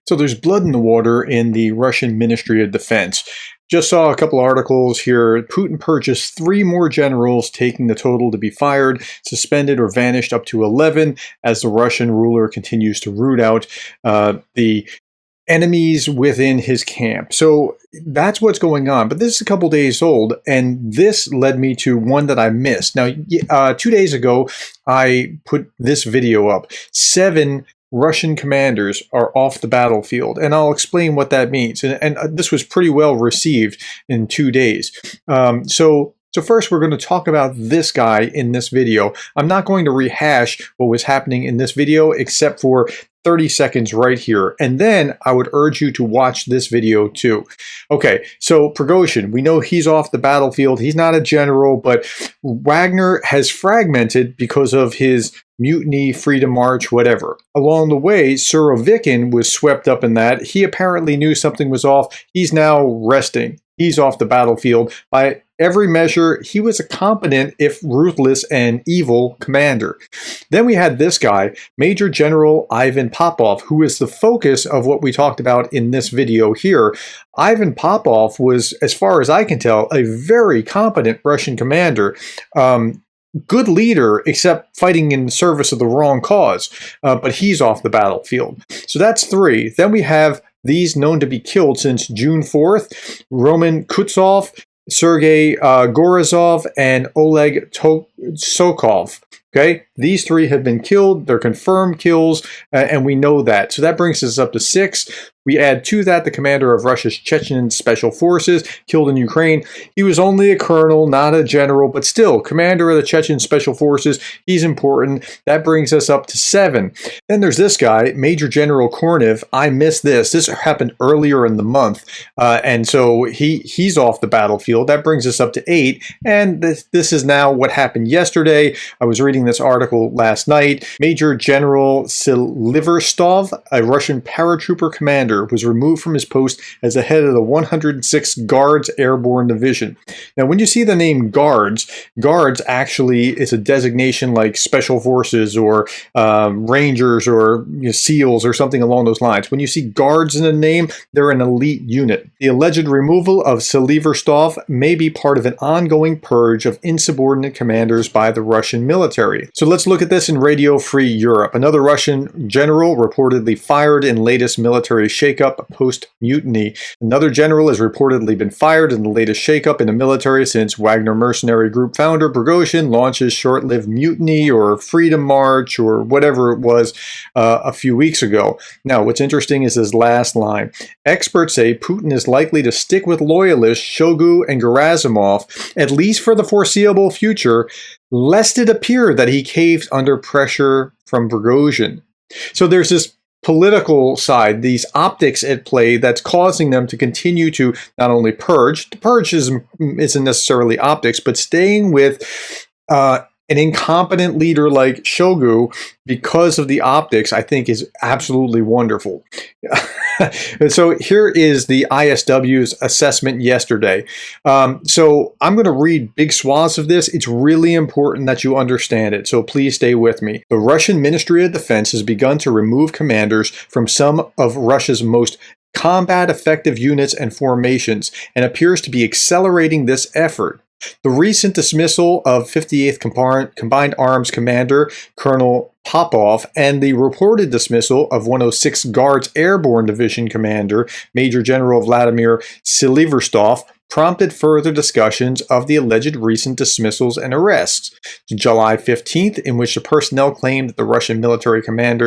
So there's blood in the water in the Russian Ministry of Defense. Just saw a couple articles here. Putin purchased 3 more generals, taking the total to be fired, suspended, or vanished up to 11 as the Russian ruler continues to root out the enemies within his camp. So that's what's going on. But this is a couple days old, and this led me to one that I missed. Now, 2 days ago, I put this video up. 7 Russian commanders are off the battlefield, and I'll explain what that means. And this was pretty well received in 2 days. So first, we're going to talk about this guy in this video. I'm not going to rehash what was happening in this video, except for 30 seconds right here. And then I would urge you to watch this video too. Okay, so Prigozhin, we know he's off the battlefield. He's not a general, but Wagner has fragmented because of his mutiny, freedom march, whatever. Along the way, Surovikin was swept up in that. He apparently knew something was off. He's now resting. He's off the battlefield. By every measure, he was a competent, if ruthless and evil, commander. Then we had this guy, Major General Ivan Popov, who is the focus of what we talked about in this video here. Ivan Popov was, as far as I can tell, a very competent Russian commander. Good leader, except fighting in service of the wrong cause. But he's off the battlefield. So that's 3. Then we have these known to be killed since June 4th, Roman Kutsov, Sergei Gorazov, and Oleg Sokov. Okay, these 3 have been killed. They're confirmed kills, and we know that. So that brings us up to 6. We add to that the commander of Russia's Chechen Special Forces, killed in Ukraine. He was only a colonel, not a general, but still, commander of the Chechen Special Forces. He's important. That brings us up to 7. Then there's this guy, Major General Kornev. I missed this. This happened earlier in the month, and so he's off the battlefield. That brings us up to 8. And this is now what happened yesterday. I was reading this article last night. Major General Siliverstov, a Russian paratrooper commander, was removed from his post as the head of the 106th Guards Airborne Division. Now, when you see the name Guards actually is a designation like Special Forces or Rangers or SEALs or something along those lines. When you see Guards in the name, they're an elite unit. The alleged removal of Siliverstov may be part of an ongoing purge of insubordinate commanders by the Russian military. So let's look at this in Radio Free Europe. Another Russian general reportedly fired in latest military shakeup post-mutiny. Another general has reportedly been fired in the latest shakeup in the military since Wagner mercenary group founder Prigozhin launched his short-lived mutiny or freedom march or whatever it was a few weeks ago. Now, what's interesting is his last line. Experts say Putin is likely to stick with loyalists Shoigu and Gerasimov, at least for the foreseeable future, lest it appear that he caved under pressure from Prigozhin. So there's this political side, these optics at play that's causing them to continue to not only purge. The purge isn't necessarily optics, but staying with an incompetent leader like Shoigu because of the optics, I think is absolutely wonderful. And so here is the ISW's assessment yesterday. So I'm going to read big swaths of this. It's really important that you understand it, so please stay with me. The Russian Ministry of Defense has begun to remove commanders from some of Russia's most combat-effective units and formations and appears to be accelerating this effort. The recent dismissal of 58th Combined Arms Commander Colonel Popov and the reported dismissal of 106th Guards Airborne Division Commander Major General Vladimir Siliverstov prompted further discussions of the alleged recent dismissals and arrests. July 15th, in which the personnel claimed that the Russian military command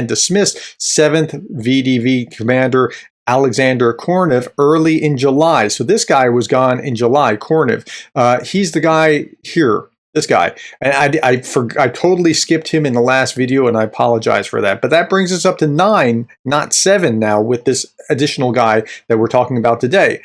dismissed 7th VDV Commander Alexander Kornev early in July. So this guy was gone in July, Kornev. He's the guy here, this guy. And I totally skipped him in the last video, and I apologize for that. But that brings us up to 9, not 7 now, with this additional guy that we're talking about today.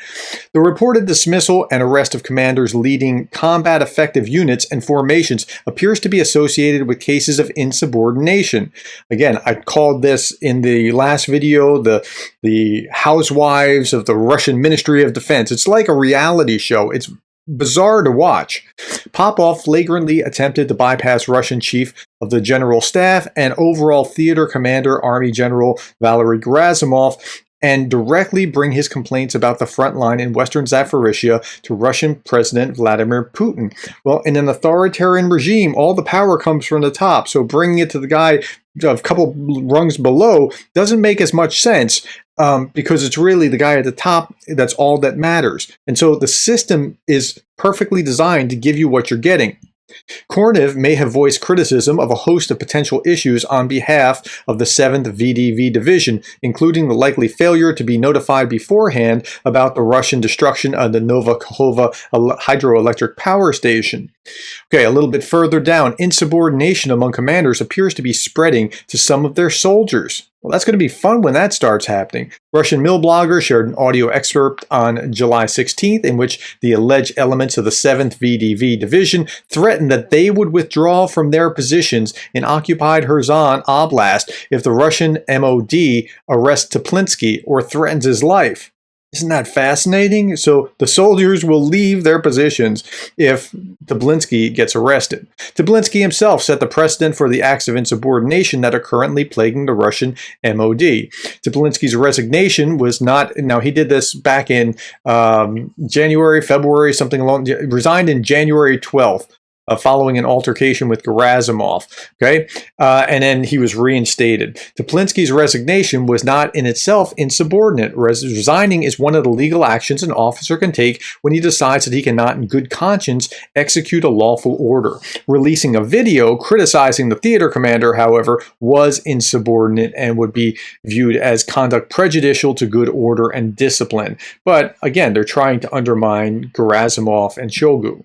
The reported dismissal and arrest of commanders leading combat-effective units and formations appears to be associated with cases of insubordination. Again, I called this in the last video the housewives of the Russian Ministry of Defense. It's like a reality show. It's bizarre to watch. Popov flagrantly attempted to bypass Russian Chief of the General Staff and overall theater commander, Army General Valery Gerasimov, and directly bring his complaints about the front line in western Zaporizhia to Russian President Vladimir Putin. Well, in an authoritarian regime, all the power comes from the top, so bringing it to the guy a couple rungs below doesn't make as much sense, because it's really the guy at the top that's all that matters. And so the system is perfectly designed to give you what you're getting. Kornev may have voiced criticism of a host of potential issues on behalf of the 7th VDV Division, including the likely failure to be notified beforehand about the Russian destruction of the Nova Kahova hydroelectric power station. Okay, a little bit further down, insubordination among commanders appears to be spreading to some of their soldiers. Well, that's going to be fun when that starts happening. Russian mill bloggers shared an audio excerpt on July 16th in which the alleged elements of the 7th VDV Division threatened that they would withdraw from their positions in occupied Kherson Oblast if the Russian MOD arrests Teplinsky or threatens his life. Isn't that fascinating? So the soldiers will leave their positions if Teplinsky gets arrested. Teplinsky himself set the precedent for the acts of insubordination that are currently plaguing the Russian MOD. Teplinsky's resignation was not, now he did this back in January, February, something along, resigned in January 12th. Following an altercation with Gerasimov, okay? And then he was reinstated. Teplinsky's resignation was not in itself insubordinate. Resigning is one of the legal actions an officer can take when he decides that he cannot in good conscience execute a lawful order. Releasing a video criticizing the theater commander, however, was insubordinate and would be viewed as conduct prejudicial to good order and discipline. But again, they're trying to undermine Gerasimov and Shoigu.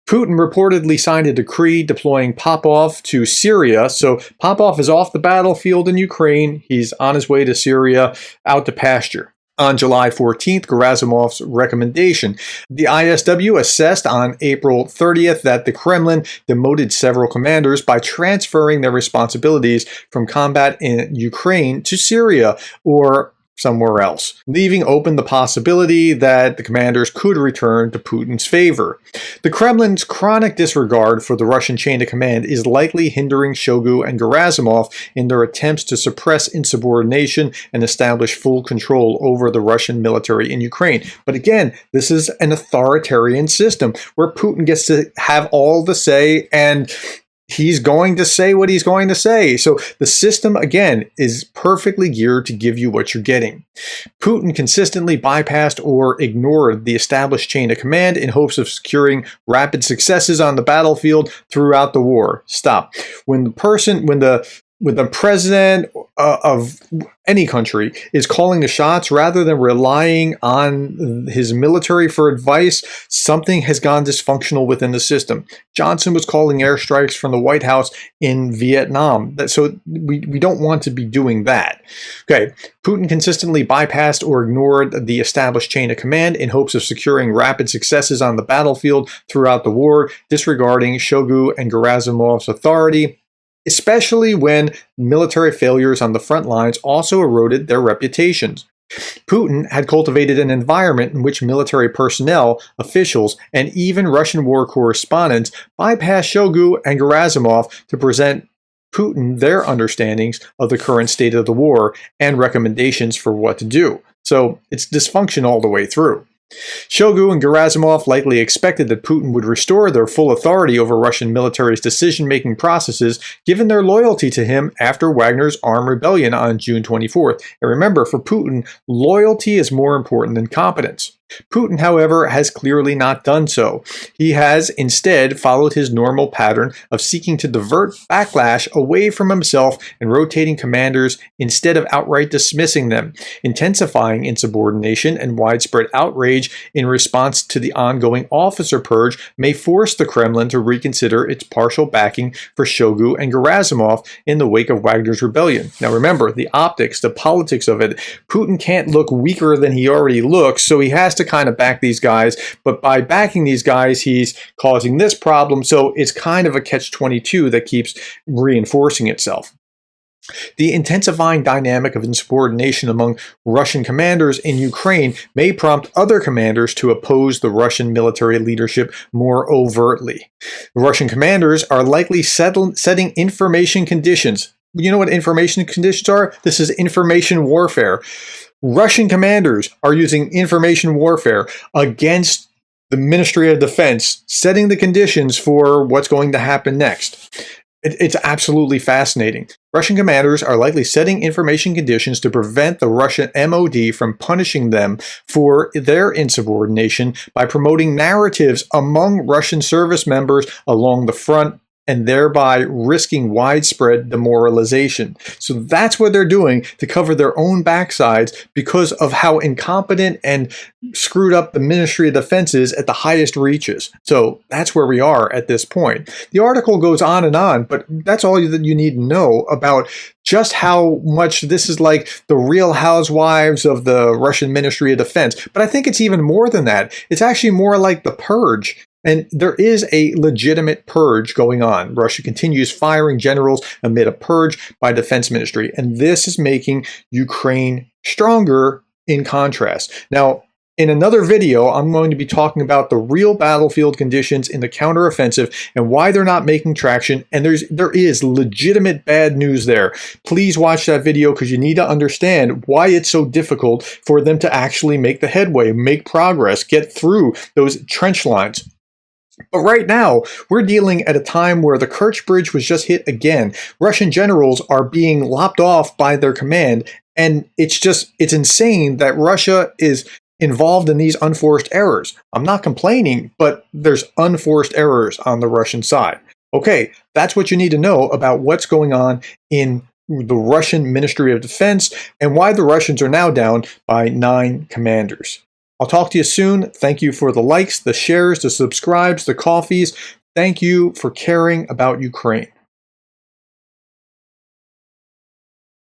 Putin reportedly signed a decree deploying Popov to Syria. So Popov is off the battlefield in Ukraine. He's on his way to Syria, out to pasture. On July 14th, Gerasimov's recommendation. The ISW assessed on April 30th that the Kremlin demoted several commanders by transferring their responsibilities from combat in Ukraine to Syria or somewhere else, leaving open the possibility that the commanders could return to Putin's favor. The Kremlin's chronic disregard for the Russian chain of command is likely hindering Shoigu and Gerasimov in their attempts to suppress insubordination and establish full control over the Russian military in Ukraine. But again, this is an authoritarian system where Putin gets to have all the say, and he's going to say what he's going to say. So the system, again, is perfectly geared to give you what you're getting. Putin consistently bypassed or ignored the established chain of command in hopes of securing rapid successes on the battlefield throughout the war. Stop. When the president of any country is calling the shots rather than relying on his military for advice, something has gone dysfunctional within the system. Johnson was calling airstrikes from the White House in Vietnam. So we don't want to be doing that. Okay, Putin consistently bypassed or ignored the established chain of command in hopes of securing rapid successes on the battlefield throughout the war, disregarding Shoigu and Gerasimov's authority, especially when military failures on the front lines also eroded their reputations. Putin had cultivated an environment in which military personnel, officials, and even Russian war correspondents bypassed Shoigu and Gerasimov to present Putin their understandings of the current state of the war and recommendations for what to do. So it's dysfunction all the way through. Shoigu and Gerasimov likely expected that Putin would restore their full authority over Russian military's decision-making processes given their loyalty to him after Wagner's armed rebellion on June 24th. And remember, for Putin, loyalty is more important than competence. Putin, however, has clearly not done so. He has instead followed his normal pattern of seeking to divert backlash away from himself and rotating commanders instead of outright dismissing them, intensifying insubordination and widespread outrage in response to the ongoing officer purge may force the Kremlin to reconsider its partial backing for Shoigu and Gerasimov in the wake of Wagner's rebellion. Now remember, the optics, the politics of it, Putin can't look weaker than he already looks, so he has to kind of back these guys, but by backing these guys, he's causing this problem, so it's kind of a catch-22 that keeps reinforcing itself. The intensifying dynamic of insubordination among Russian commanders in Ukraine may prompt other commanders to oppose the Russian military leadership more overtly. The Russian commanders are likely setting information conditions. You know what information conditions are? This is information warfare. Russian commanders are using information warfare against the Ministry of Defense, setting the conditions for what's going to happen next. It's absolutely fascinating. Russian commanders are likely setting information conditions to prevent the Russian MOD from punishing them for their insubordination by promoting narratives among Russian service members along the front and thereby risking widespread demoralization. So that's what they're doing to cover their own backsides because of how incompetent and screwed up the Ministry of Defense is at the highest reaches. So that's where we are at this point. The article goes on, but that's all that you need to know about just how much this is like the Real Housewives of the Russian Ministry of Defense. But I think it's even more than that. It's actually more like the Purge. And there is a legitimate purge going on. Russia continues firing generals amid a purge by Defense Ministry. And this is making Ukraine stronger in contrast. Now, in another video, I'm going to be talking about the real battlefield conditions in the counteroffensive and why they're not making traction. And there is legitimate bad news there. Please watch that video because you need to understand why it's so difficult for them to actually make the headway, make progress, get through those trench lines. But right now, we're dealing at a time where the Kerch Bridge was just hit again. Russian generals are being lopped off by their command, and it's insane that Russia is involved in these unforced errors. I'm not complaining, but there's unforced errors on the Russian side. Okay, that's what you need to know about what's going on in the Russian Ministry of Defense and why the Russians are now down by 9 commanders. I'll talk to you soon. Thank you for the likes, the shares, the subscribes, the coffees. Thank you for caring about Ukraine.